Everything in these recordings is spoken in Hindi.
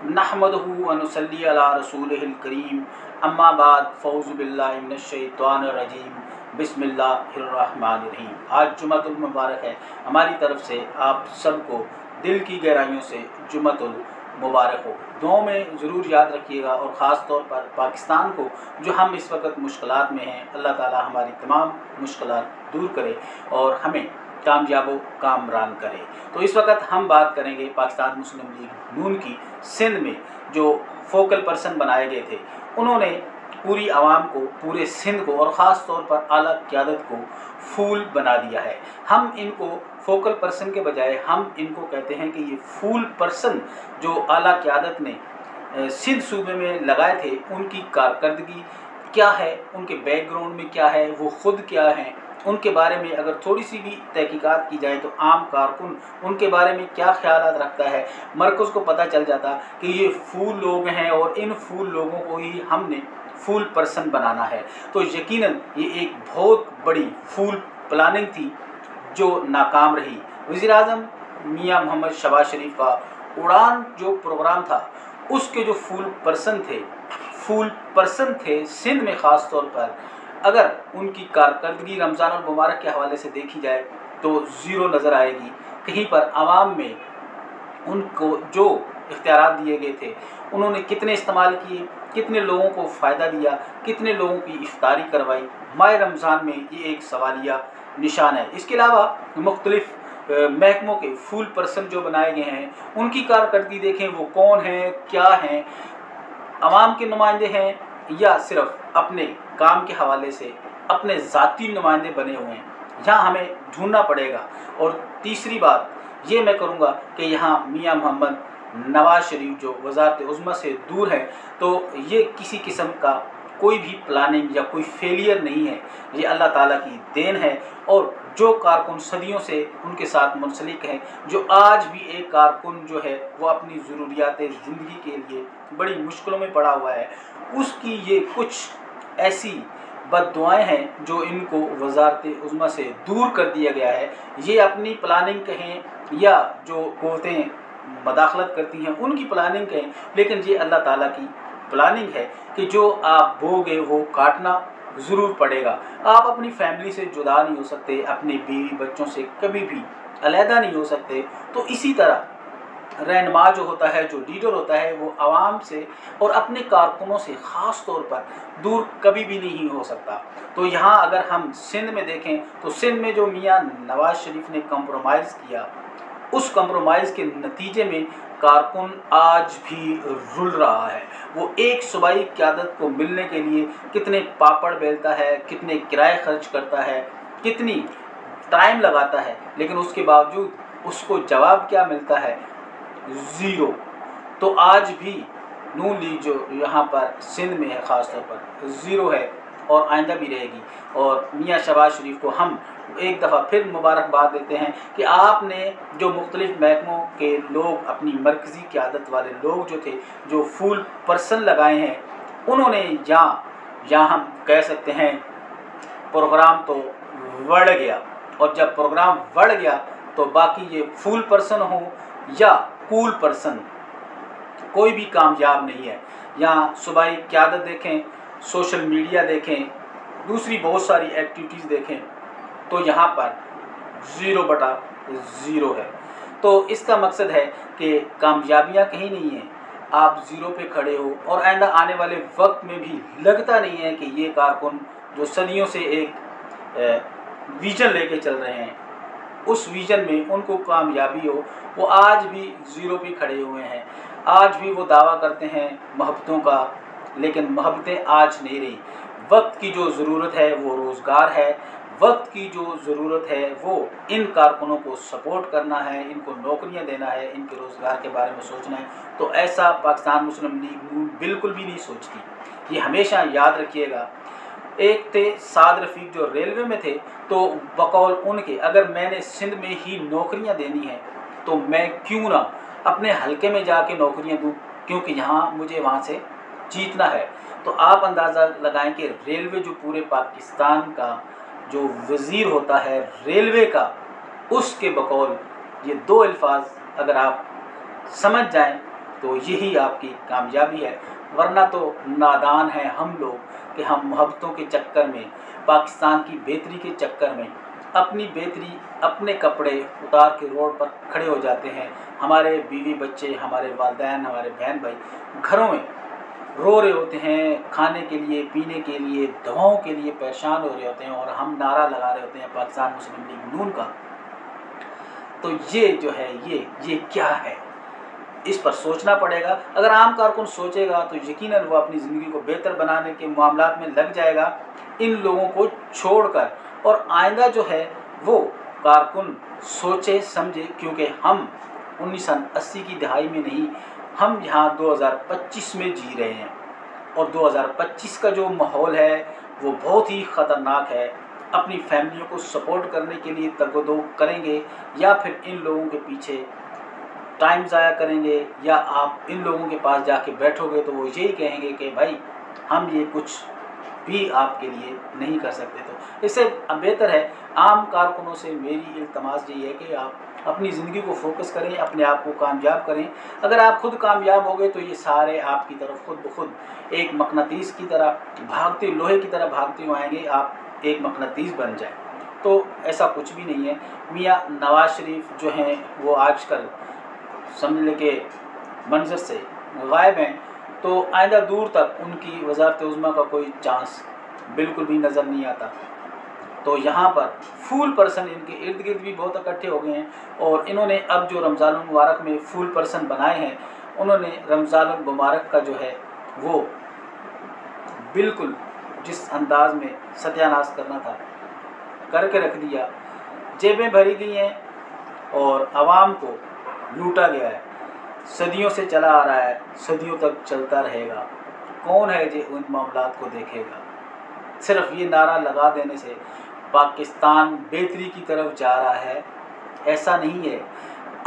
नहमदहु व नुसल्ली अला रसूलिहिल करीम, अम्मा बाद, फ़ौज़ु बिल्लाहि मिनश शैतानिर रजीम, बिस्मिल्लाहिर रहमानिर रहीम। आज जुमातुल मुबारक है। हमारी तरफ से आप सबको दिल की गहराइयों से जुमातुल मुबारक हो। दुआओं में ज़रूर याद रखिएगा, और ख़ास तौर पर पाकिस्तान को, जो हम इस वक्त मुश्किलात में हैं, अल्लाह ताला हमारी तमाम मुश्किलात दूर करे और हमें कामयाबो कामरान करे। तो इस वक्त हम बात करेंगे पाकिस्तान मुस्लिम लीग नून की सिंध में जो फोकल पर्सन बनाए गए थे। उन्होंने पूरी आवाम को, पूरे सिंध को और ख़ास तौर पर आला क़यादत को फूल बना दिया है। हम इनको फोकल पर्सन के बजाय हम इनको कहते हैं कि ये फूल पर्सन जो आला क़यादत ने सिंध सूबे में लगाए थे, उनकी कारकर्दगी क्या है, उनके बैकग्राउंड में क्या है, वो ख़ुद क्या हैं, उनके बारे में अगर थोड़ी सी भी तहकीकात की जाए तो आम कारकुन उनके बारे में क्या ख्यालात रखता है, मरकज़ को पता चल जाता कि ये फूल लोग हैं और इन फूल लोगों को ही हमने फूल पर्सन बनाना है। तो यकीनन ये एक बहुत बड़ी फूल प्लानिंग थी जो नाकाम रही। वज़ीर-ए-आज़म मियां मोहम्मद शहबाज शरीफ का उड़ान जो प्रोग्राम था, उसके जो फूल पर्सन थे सिंध में ख़ास तौर पर, अगर उनकी कारकर्दगी रमज़ानुल मुबारक के हवाले से देखी जाए तो ज़ीरो नज़र आएगी। कहीं पर आवाम में उनको जो इख्तियारात दिए गए थे, उन्होंने कितने इस्तेमाल किए, कितने लोगों को फ़ायदा दिया, कितने लोगों की इफ्तारी करवाई, माह रमज़ान में ये एक सवालिया निशान है। इसके अलावा मुख्तलिफ़ महकमों के फूल पर्सन जो बनाए गए हैं, उनकी कारकर्दगी देखें, वो कौन हैं, क्या हैं, आवाम के नुमाइंदे हैं या सिर्फ अपने काम के हवाले से अपने ज़ाती नुमाइंदे बने हुए हैं, यहाँ हमें ढूंढना पड़ेगा। और तीसरी बात ये मैं करूँगा कि यहाँ मियां मोहम्मद नवाज़ शरीफ जो वज़ारत उज़्मा से दूर है, तो ये किसी किस्म का कोई भी प्लानिंग या कोई फेलियर नहीं है, ये अल्लाह ताला की देन है। और जो कारकुन सदियों से उनके साथ मुंसलिक हैं, जो आज भी एक कारकुन जो है वो अपनी ज़रूरियात ज़िंदगी के लिए बड़ी मुश्किलों में पड़ा हुआ है, उसकी ये कुछ ऐसी बद्दुआएं हैं जो इनको वज़ारत उज़्मा से दूर कर दिया गया है। ये अपनी प्लानिंग कहें या जो क़ुव्वतें मदाखलत करती हैं उनकी प्लानिंग कहें, लेकिन ये अल्लाह ताला की प्लानिंग है कि जो आप बोगे वो काटना ज़रूर पड़ेगा। आप अपनी फैमिली से जुदा नहीं हो सकते, अपने बीवी बच्चों से कभी भी अलहदा नहीं हो सकते। तो इसी तरह रहनुमा जो होता है, जो लीडर होता है, वो आवाम से और अपने कारकुनों से ख़ास तौर पर दूर कभी भी नहीं हो सकता। तो यहाँ अगर हम सिंध में देखें तो सिंध में जो मियां नवाज़ शरीफ ने कंप्रोमाइज़ किया, उस कंप्रोमाइज़ के नतीजे में कारकुन आज भी रुल रहा है। वो एक सूबाई क़यादत को मिलने के लिए कितने पापड़ बेलता है, कितने किराए खर्च करता है, कितनी टाइम लगाता है, लेकिन उसके बावजूद उसको जवाब क्या मिलता है? ज़ीरो। तो आज भी नून लीग जो यहाँ पर सिंध में है ख़ास तौर पर ज़ीरो है और आइंदा भी रहेगी। और मियां शहबाज शरीफ को हम एक दफ़ा फिर मुबारकबाद देते हैं कि आपने जो मुख्तलिफ़ महकमों के लोग, अपनी मरकज़ी क़यादत वाले लोग जो थे, जो फूल पर्सन लगाए हैं, उन्होंने यहाँ हम कह सकते हैं प्रोग्राम तो बढ़ गया। और जब प्रोग्राम बढ़ गया तो बाकी ये फूल पर्सन हो या कूल पर्सन, कोई भी कामयाब नहीं है। यहाँ सूबाई क़यादत देखें, सोशल मीडिया देखें, दूसरी बहुत सारी एक्टिविटीज़ देखें, तो यहाँ पर 0/0 है। तो इसका मकसद है कि कामयाबियाँ कहीं नहीं हैं, आप ज़ीरो पे खड़े हो। और आइंदा आने वाले वक्त में भी लगता नहीं है कि ये कारकुन जो सदियों से एक विज़न लेके चल रहे हैं, उस विज़न में उनको कामयाबी हो। वो आज भी ज़ीरो पे खड़े हुए हैं। आज भी वो दावा करते हैं मोहब्बतों का, लेकिन मोहब्बतें आज नहीं रही। वक्त की जो ज़रूरत है वो रोज़गार है, वक्त की जो ज़रूरत है वो इन कारकुनों को सपोर्ट करना है, इनको नौकरियां देना है, इनके रोज़गार के बारे में सोचना है। तो ऐसा पाकिस्तान मुस्लिम लीग नून बिल्कुल भी नहीं सोचती। ये हमेशा याद रखिएगा। एक थे साद रफ़ीक जो रेलवे में थे, तो बकौल उनके अगर मैंने सिंध में ही नौकरियां देनी है तो मैं क्यों ना अपने हलके में जाके नौकरियां दूँ, क्योंकि यहाँ मुझे वहाँ से जीतना है। तो आप अंदाज़ा लगाएं कि रेलवे जो पूरे पाकिस्तान का जो वज़ीर होता है रेलवे का, उसके बकौल ये दो अल्फाज अगर आप समझ जाएं तो यही आपकी कामयाबी है। वरना तो नादान हैं हम लोग कि हम मोहब्बतों के चक्कर में, पाकिस्तान की बेहतरी के चक्कर में अपनी बेहतरी, अपने कपड़े उतार के रोड पर खड़े हो जाते हैं। हमारे बीवी बच्चे, हमारे वालिदैन, हमारे बहन भाई घरों में रो रहे होते हैं, खाने के लिए, पीने के लिए, दवाओं के लिए परेशान हो रहे होते हैं, और हम नारा लगा रहे होते हैं पाकिस्तान मुस्लिम लीग नून का। तो ये जो है ये क्या है, इस पर सोचना पड़ेगा। अगर आम कारकुन सोचेगा तो यकीनन वो अपनी ज़िंदगी को बेहतर बनाने के मामलात में लग जाएगा, इन लोगों को छोड़कर। और आइंदा जो है वो कारकुन सोचे समझे, क्योंकि हम 1980 की दहाई में नहीं, हम यहाँ 2025 में जी रहे हैं, और 2025 का जो माहौल है वो बहुत ही ख़तरनाक है। अपनी फैमिलियों को सपोर्ट करने के लिए तगदो करेंगे, या फिर इन लोगों के पीछे टाइम ज़ाया करेंगे, या आप इन लोगों के पास जाके बैठोगे तो वो यही कहेंगे कि भाई हम ये कुछ भी आपके लिए नहीं कर सकते। तो इससे बेहतर है, आम कारकुनों से मेरी इल्तमास यही है कि आप अपनी ज़िंदगी को फोकस करें, अपने आप को कामयाब करें। अगर आप खुद कामयाब हो गए तो ये सारे आपकी तरफ खुद ब खुद एक मकनातीस की तरह भागते, लोहे की तरह भागते हुए आएंगे, आप एक मकनातीस बन जाए। तो ऐसा कुछ भी नहीं है। मियाँ नवाज शरीफ जो हैं वो आजकल समझ ले के मंजर से गायब हैं, तो आइंदा दूर तक उनकी वज़ारत उज़्मा का कोई चांस बिल्कुल भी नज़र नहीं आता। तो यहाँ पर फूल पर्सन इनके इर्द गिर्द भी बहुत इकट्ठे हो गए हैं, और इन्होंने अब जो रमज़ान मुबारक में फूल पर्सन बनाए हैं, उन्होंने रमज़ान मुबारक का जो है वो बिल्कुल जिस अंदाज में सत्यानाश करना था करके रख दिया। जेबें भरी गई हैं और आवाम को लूटा गया है। सदियों से चला आ रहा है, सदियों तक चलता रहेगा। कौन है जो उन मामलात को देखेगा? सिर्फ ये नारा लगा देने से पाकिस्तान बेहतरी की तरफ जा रहा है, ऐसा नहीं है।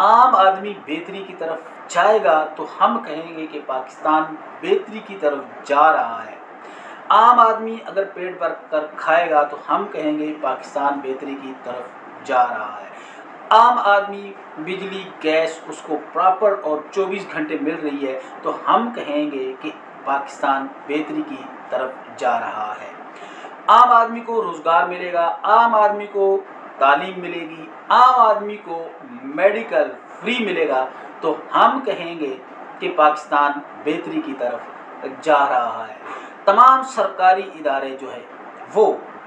आम आदमी बेहतरी की तरफ जाएगा तो हम कहेंगे कि पाकिस्तान बेहतरी की तरफ जा रहा है। आम आदमी अगर पेट भर कर खाएगा तो हम कहेंगे पाकिस्तान बेहतरी की तरफ जा रहा है। आम आदमी बिजली गैस उसको प्रॉपर और 24 घंटे मिल रही है तो हम कहेंगे कि पाकिस्तान बेहतरी की तरफ जा रहा है। आम आदमी को रोज़गार मिलेगा, आम आदमी को तालीम मिलेगी, आम आदमी को मेडिकल फ्री मिलेगा, तो हम कहेंगे कि पाकिस्तान बेहतरी की तरफ जा रहा है। तमाम सरकारी इदारे जो है वो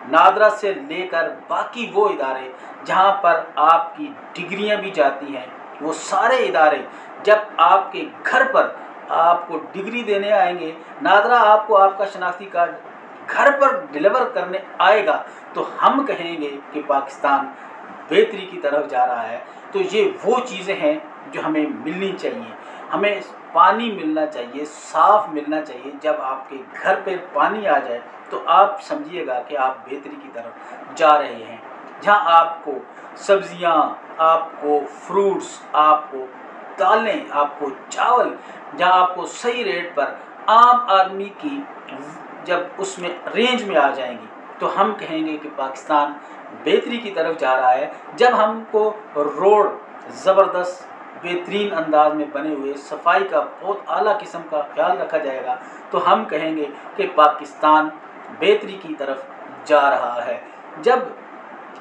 नादरा से लेकर बाकी वो इदारे जहाँ पर आपकी डिग्रियाँ भी जाती हैं, वो सारे इदारे जब आपके घर पर आपको डिग्री देने आएंगे, नादरा आपको आपका शनाख्ती कार्ड घर पर डिलीवर करने आएगा, तो हम कहेंगे कि पाकिस्तान बेहतरी की तरफ जा रहा है। तो ये वो चीज़ें हैं जो हमें मिलनी चाहिए। हमें पानी मिलना चाहिए, साफ़ मिलना चाहिए। जब आपके घर पे पानी आ जाए तो आप समझिएगा कि आप बेहतरी की तरफ जा रहे हैं। जहाँ आपको सब्जियाँ, आपको फ्रूट्स, आपको दालें, आपको चावल, जहाँ आपको सही रेट पर आम आदमी की जब उसमें रेंज में आ जाएंगी, तो हम कहेंगे कि पाकिस्तान बेहतरी की तरफ जा रहा है। जब हमको रोड ज़बरदस्त बेहतरीन अंदाज में बने हुए, सफाई का बहुत आला किस्म का ख्याल रखा जाएगा, तो हम कहेंगे कि पाकिस्तान बेहतरी की तरफ जा रहा है। जब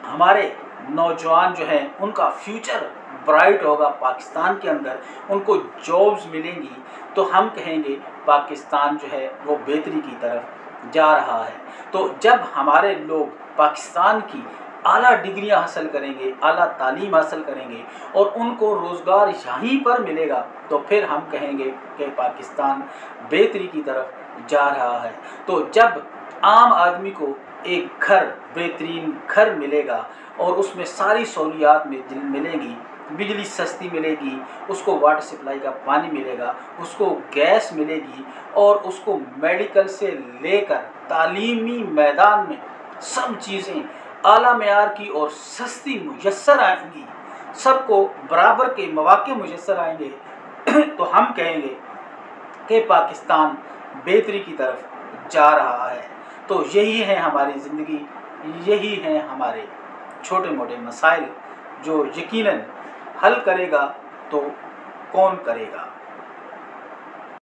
हमारे नौजवान जो हैं उनका फ्यूचर ब्राइट होगा पाकिस्तान के अंदर, उनको जॉब्स मिलेंगी, तो हम कहेंगे पाकिस्तान जो है वो बेहतरी की तरफ जा रहा है। तो जब हमारे लोग पाकिस्तान की आला डिग्रियां हासिल करेंगे, आला तालीम हासिल करेंगे और उनको रोज़गार यहीं पर मिलेगा, तो फिर हम कहेंगे कि पाकिस्तान बेहतरी की तरफ जा रहा है। तो जब आम आदमी को एक घर, बेहतरीन घर मिलेगा और उसमें सारी सहूलियात मिलेंगी, बिजली सस्ती मिलेगी, उसको वाटर सप्लाई का पानी मिलेगा, उसको गैस मिलेगी, और उसको मेडिकल से लेकर तालीमी मैदान में सब चीज़ें आला मेयार की और सस्ती मुयस्सर आएंगी, सबको बराबर के मौके मुयस्सर आएंगे, तो हम कहेंगे कि पाकिस्तान बेहतरी की तरफ जा रहा है। तो यही है हमारी ज़िंदगी, यही हैं हमारे छोटे मोटे मसाइल जो यकीनन हल करेगा तो कौन करेगा।